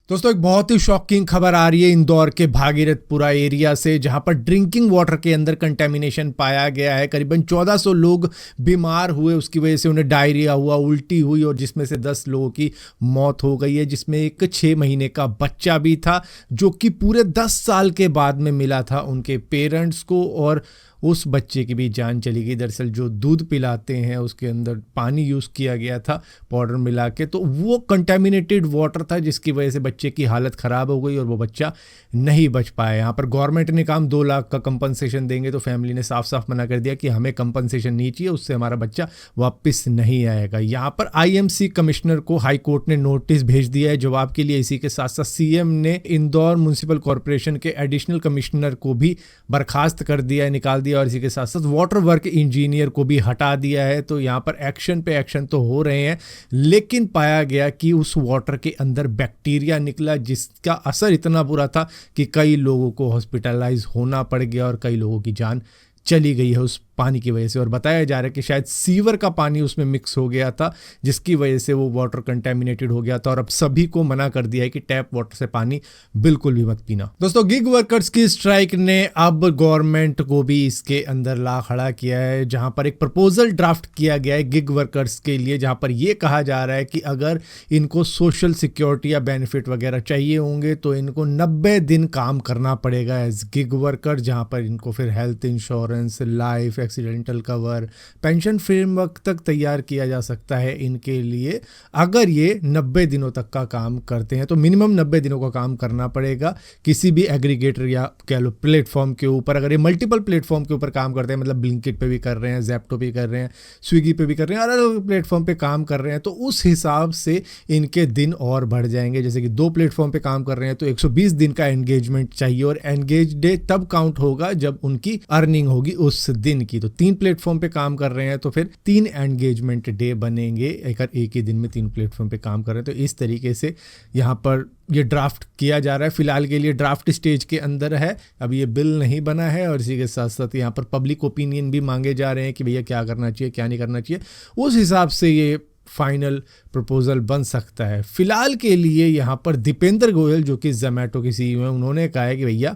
दोस्तों एक बहुत ही शॉकिंग खबर आ रही है इंदौर के भागीरथपुरा एरिया से, जहां पर ड्रिंकिंग वाटर के अंदर कंटेमिनेशन पाया गया है। करीबन 1400 लोग बीमार हुए, उसकी वजह से उन्हें डायरिया हुआ, उल्टी हुई और जिसमें से 10 लोगों की मौत हो गई है, जिसमें एक 6 महीने का बच्चा भी था जो कि पूरे 10 साल के बाद में मिला था उनके पेरेंट्स को, और उस बच्चे की भी जान चली गई। दरअसल जो दूध पिलाते हैं उसके अंदर पानी यूज़ किया गया था पाउडर मिला के, तो वो कंटेमिनेटेड वाटर था जिसकी वजह से बच्चे की हालत ख़राब हो गई और वो बच्चा नहीं बच पाया। यहाँ पर गवर्नमेंट ने कहा 2 लाख का कंपनसेशन देंगे, तो फैमिली ने साफ साफ मना कर दिया कि हमें कंपनसेशन नहीं चाहिए, उससे हमारा बच्चा वापस नहीं आएगा। यहाँ पर आईएमसी कमिश्नर को हाई कोर्ट ने नोटिस भेज दिया है जवाब के लिए। इसी के साथ साथ सीएम ने इंदौर म्युनिसिपल कॉरपोरेशन के एडिशनल कमिश्नर को भी बर्खास्त कर दिया है, निकाल दिया, और इसी के साथ साथ वाटर वर्क इंजीनियर को भी हटा दिया है। तो यहाँ पर एक्शन पे एक्शन तो हो रहे हैं, लेकिन पाया गया कि उस वाटर के अंदर बैक्टीरिया निकला जिसका असर इतना बुरा था कि कई लोगों को हॉस्पिटलाइज होना पड़ गया और कई लोगों की जान चली गई है उस पानी की वजह से। और बताया जा रहा है कि शायद सीवर का पानी उसमें मिक्स हो गया था जिसकी वजह से वो वाटर कंटेमिनेटेड हो गया था, और अब सभी को मना कर दिया है कि टैप वाटर से पानी बिल्कुल भी मत पीना। दोस्तों गिग वर्कर्स की स्ट्राइक ने अब गवर्नमेंट को भी इसके अंदर ला खड़ा किया है, जहां पर एक प्रपोजल ड्राफ्ट किया गया है गिग वर्कर्स के लिए, जहां पर यह कहा जा रहा है कि अगर इनको सोशल सिक्योरिटी या बेनिफिट वगैरह चाहिए होंगे तो इनको 90 दिन काम करना पड़ेगा एज गिग वर्कर, जहां पर इनको फिर health insurance, life accidental cover, pension framework तक तैयार किया जा सकता है इनके लिए। अगर ये 90 दिनों तक का काम करते हैं तो मिनिमम 90 दिनों का काम करना पड़ेगा किसी भी एग्रीगेटर या कह लो प्लेटफॉर्म के ऊपर। अगर ये मल्टीपल प्लेटफॉर्म के ऊपर काम करते हैं, मतलब ब्लिंकिट पे भी कर रहे हैं, ज़ेप्टो पे कर रहे हैं, स्विगी पे भी कर रहे हैं, अलग अलग प्लेटफॉर्म पे काम कर रहे हैं, तो उस हिसाब से इनके दिन और बढ़ जाएंगे। जैसे कि 2 प्लेटफॉर्म पे काम कर रहे हैं तो 120 दिन का एंगेजमेंट चाहिए, और एंगेज डे तब काउंट होगा जब उनकी अर्निंग होगी उस दिन की। तो 3 प्लेटफॉर्म पे काम कर रहे हैं तो फिर 3 एंगेजमेंट डे बनेंगे अगर एक ही दिन में 3 प्लेटफॉर्म पे काम कर रहे हैं। तो इस तरीके से यहाँ पर ये ड्राफ्ट किया जा रहा है। फिलहाल के लिए ड्राफ्ट स्टेज के अंदर है, अभी ये बिल नहीं बना है, और इसी के साथ साथ यहाँ पर पब्लिक ओपिनियन भी मांगे जा रहे हैं कि भैया क्या करना चाहिए क्या नहीं करना चाहिए। उस हिसाब से ये फाइनल प्रपोजल बन सकता है। फिलहाल के लिए यहाँ पर दीपेंद्र गोयल जो कि जोमैटो के सीईओ हैं, उन्होंने कहा है कि भैया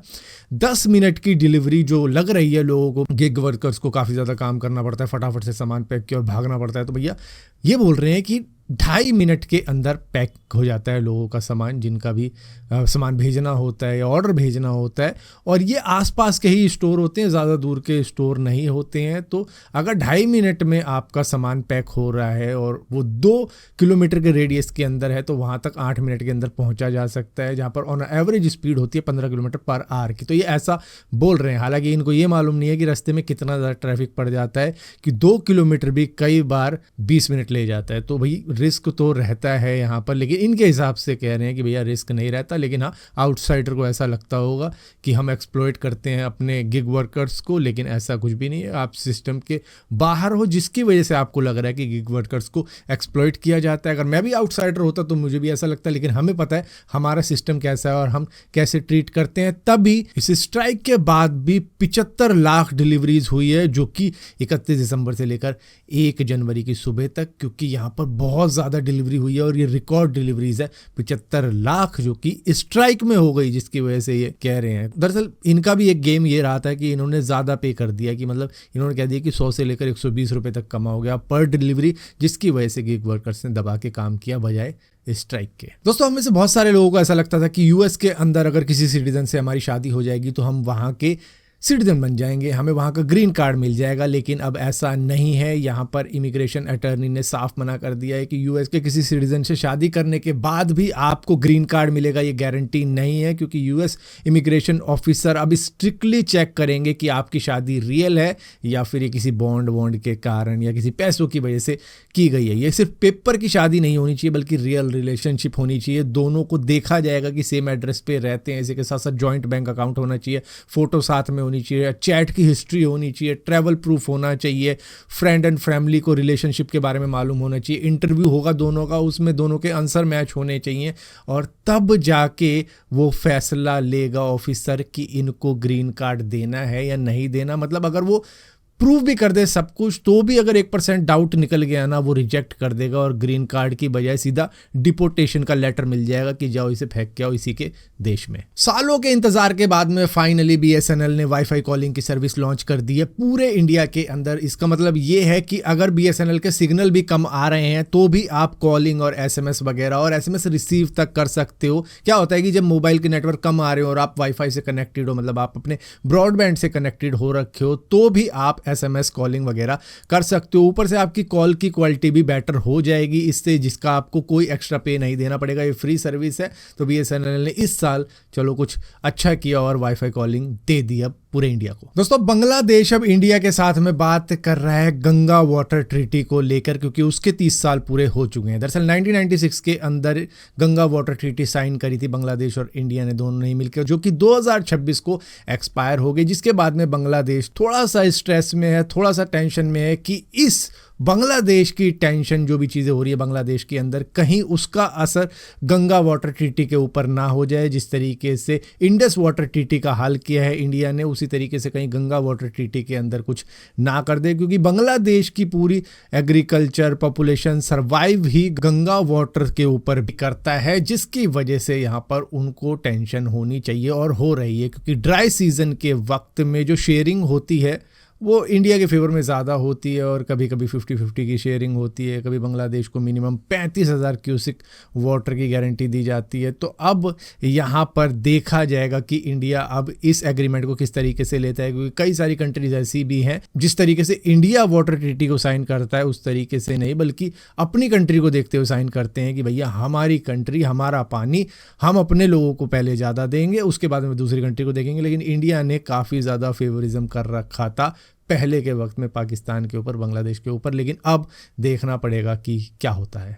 10 मिनट की डिलीवरी जो लग रही है लोगों को, गिग वर्कर्स को काफ़ी ज़्यादा काम करना पड़ता है, फटाफट से सामान पैक किया और भागना पड़ता है, तो भैया ये बोल रहे हैं कि 2.5 मिनट के अंदर पैक हो जाता है लोगों का सामान, जिनका भी सामान भेजना होता है या ऑर्डर भेजना होता है, और ये आसपास के ही स्टोर होते हैं, ज़्यादा दूर के स्टोर नहीं होते हैं। तो अगर 2.5 मिनट में आपका सामान पैक हो रहा है और वो 2 किलोमीटर के रेडियस के अंदर है तो वहाँ तक 8 मिनट के अंदर पहुँचा जा सकता है, जहाँ पर ऑन एवरेज स्पीड होती है 15 किलोमीटर पर आवर की। तो ये ऐसा बोल रहे हैं, हालांकि इनको ये मालूम नहीं है कि रास्ते में कितना ज़्यादा ट्रैफिक पड़ जाता है कि 2 किलोमीटर भी कई बार 20 मिनट ले जाता है। तो भाई रिस्क तो रहता है यहाँ पर, लेकिन इनके हिसाब से कह रहे हैं कि भैया रिस्क नहीं रहता, लेकिन हाँ आउटसाइडर को ऐसा लगता होगा कि हम एक्सप्लॉइट करते हैं अपने गिग वर्कर्स को, लेकिन ऐसा कुछ भी नहीं है। आप सिस्टम के बाहर हो जिसकी वजह से आपको लग रहा है कि गिग वर्कर्स को एक्सप्लॉइट किया जाता है। अगर मैं भी आउटसाइडर होता तो मुझे भी ऐसा लगता है, लेकिन हमें पता है हमारा सिस्टम कैसा है और हम कैसे ट्रीट करते हैं। तभी इस स्ट्राइक के बाद भी 75 लाख डिलीवरीज हुई है, जो कि 31 दिसंबर से लेकर 1 जनवरी की सुबह तक, क्योंकि यहाँ पर बहुत ज़्यादा डिलीवरी हुई है और ये रिकॉर्ड डिलीवरीज है 75 लाख, जो कि स्ट्राइक में हो गई, जिसकी वजह से ये कह रहे हैं। दरअसल इनका भी एक गेम ये रहा था कि इन्होंने ज़्यादा पे कर दिया, कि मतलब इन्होंने कह दिया कि 100 से लेकर 120 रुपये तक कमाओगे पर डिलीवरी, जिसकी वजह से गिग वर्कर्स ने दबा के काम किया बजाय स्ट्राइक के। दोस्तों हम में से बहुत सारे लोगों को ऐसा लगता था कि यूएस के अंदर अगर किसी सिटीजन से हमारी शादी हो जाएगी तो हम वहाँ के सिटीजन बन जाएंगे, हमें वहाँ का ग्रीन कार्ड मिल जाएगा, लेकिन अब ऐसा नहीं है। यहाँ पर इमिग्रेशन अटर्नी ने साफ मना कर दिया है कि यूएस के किसी सिटीजन से शादी करने के बाद भी आपको ग्रीन कार्ड मिलेगा, ये गारंटी नहीं है, क्योंकि यूएस इमिग्रेशन ऑफिसर अब स्ट्रिक्टली चेक करेंगे कि आपकी शादी रियल है या फिर ये किसी बॉन्ड के कारण या किसी पैसों की वजह से की गई है। ये सिर्फ पेपर की शादी नहीं होनी चाहिए बल्कि रियल रिलेशनशिप होनी चाहिए। दोनों को देखा जाएगा कि सेम एड्रेस पे रहते हैं, इसी के साथ साथ जॉइंट बैंक अकाउंट होना चाहिए, फोटो साथ में होनी चाहिए, चैट की हिस्ट्री होनी चाहिए, ट्रैवल प्रूफ होना चाहिए, फ्रेंड एंड फैमिली को रिलेशनशिप के बारे में मालूम होना चाहिए, इंटरव्यू होगा दोनों का, उसमें दोनों के आंसर मैच होने चाहिए, और तब जाके वो फैसला लेगा ऑफिसर कि इनको ग्रीन कार्ड देना है या नहीं देना। मतलब अगर वो प्रूव भी कर दे सब कुछ, तो भी अगर 1% डाउट निकल गया ना, वो रिजेक्ट कर देगा और ग्रीन कार्ड की बजाय सीधा डिपोर्टेशन का लेटर मिल जाएगा कि जाओ इसे फेंक के आओ इसी के देश में। सालों के इंतजार के बाद में फाइनली बीएसएनएल ने वाईफाई कॉलिंग की सर्विस लॉन्च कर दी है पूरे इंडिया के अंदर। इसका मतलब ये है कि अगर बीएसएनएल के सिग्नल भी कम आ रहे हैं तो भी आप कॉलिंग और एसएमएस वगैरह और एसएमएस रिसीव तक कर सकते हो। क्या होता है कि जब मोबाइल के नेटवर्क कम आ रहे हो और आप वाईफाई से कनेक्टेड हो, मतलब आप अपने ब्रॉडबैंड से कनेक्टेड हो रखे हो, तो भी आप एसएमएस कॉलिंग वगैरह कर सकते हो। ऊपर से आपकी कॉल की क्वालिटी भी बेटर हो जाएगी इससे, जिसका आपको कोई एक्स्ट्रा पे नहीं देना पड़ेगा। ये फ्री सर्विस है। तो बीएसएनएल ने इस साल चलो कुछ अच्छा किया और वाईफाई कॉलिंग दे दी अब पूरे इंडिया को। दोस्तों, बांग्लादेश अब इंडिया के साथ में बात कर रहा है गंगा वाटर ट्रीटी को लेकर, क्योंकि उसके 30 साल पूरे हो चुके हैं। दरअसल 1996 के अंदर गंगा वाटर ट्रीटी साइन करी थी बांग्लादेश और इंडिया ने दोनों ने मिलकर, जो कि 2026 को एक्सपायर हो गई। जिसके बाद में बांग्लादेश थोड़ा सा स्ट्रेस में है, थोड़ा सा टेंशन में है कि इस बांग्लादेश की टेंशन, जो भी चीज़ें हो रही है बांग्लादेश के अंदर, कहीं उसका असर गंगा वाटर ट्रीटी के ऊपर ना हो जाए। जिस तरीके से इंडस वाटर ट्रीटी का हल किया है इंडिया ने, उसी तरीके से कहीं गंगा वाटर ट्रीटी के अंदर कुछ ना कर दे, क्योंकि बांग्लादेश की पूरी एग्रीकल्चर पॉपुलेशन सर्वाइव ही गंगा वाटर के ऊपर भी करता है, जिसकी वजह से यहाँ पर उनको टेंशन होनी चाहिए और हो रही है। क्योंकि ड्राई सीजन के वक्त में जो शेयरिंग होती है वो इंडिया के फेवर में ज़्यादा होती है और कभी कभी 50-50 की शेयरिंग होती है। कभी बांग्लादेश को मिनिमम 35,000 क्यूसिक वाटर की गारंटी दी जाती है। तो अब यहाँ पर देखा जाएगा कि इंडिया अब इस एग्रीमेंट को किस तरीके से लेता है, क्योंकि कई सारी कंट्रीज ऐसी भी हैं जिस तरीके से इंडिया वाटर ट्रीटी को साइन करता है उस तरीके से नहीं, बल्कि अपनी कंट्री को देखते हुए साइन करते हैं कि भैया हमारी कंट्री, हमारा पानी, हम अपने लोगों को पहले ज़्यादा देंगे, उसके बाद में दूसरी कंट्री को देखेंगे। लेकिन इंडिया ने काफ़ी ज़्यादा फेवरिज्म कर रखा था पहले के वक्त में पाकिस्तान के ऊपर, बांग्लादेश के ऊपर। लेकिन अब देखना पड़ेगा कि क्या होता है।